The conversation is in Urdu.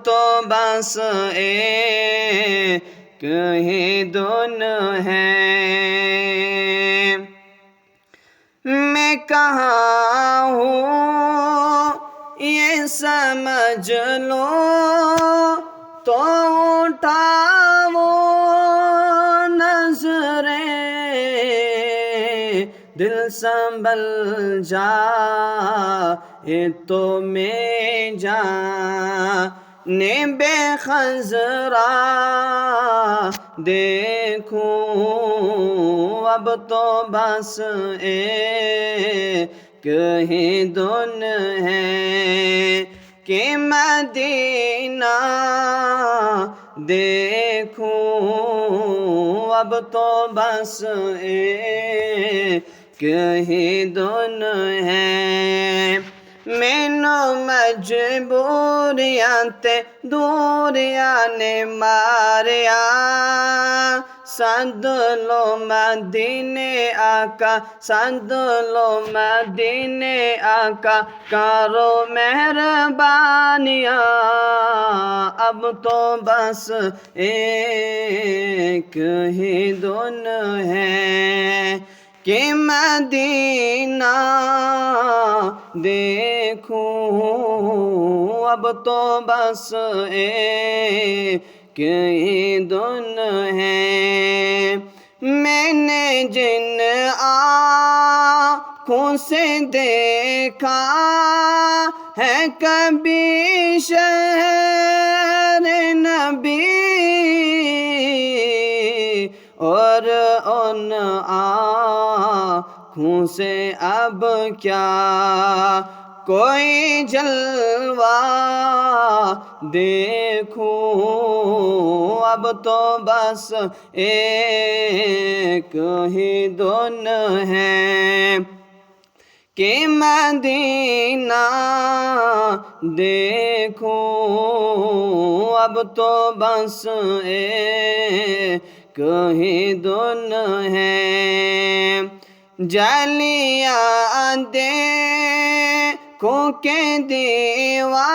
تو بس ایک ہی دن ہے، میں کہاں ہوں یہ سمجھ لو تو اٹھاؤ نظریں، دل سنبھل جائے تو میں جانے بے خزرا دیکھوں، اب تو بس ایک ہی دن ہے کہ مدینہ دیکھوں، اب تو بس ایک ہی دن ہے، مینوں مجبوریاں تے دوریاں نے ماریا، سد لو مدینے آقا، سد لو مدینے آقا، کرو مہربانیاں، اب تو بس ایک ہی دن ہے کہ مدینہ دیکھوں، اب تو بس ایک ہی دن ہے، میں نے جن آنکھوں سے دیکھا ہے کبھی شہر نبی، اور ان آنکھوں سے اب کیا کوئی جلوہ دیکھوں، اب تو بس ایک ہی دن ہے کہ مدینہ دیکھوں، اب تو بس ایک ہی دن ہے، جلیاں دیکھوں کہ دیواروں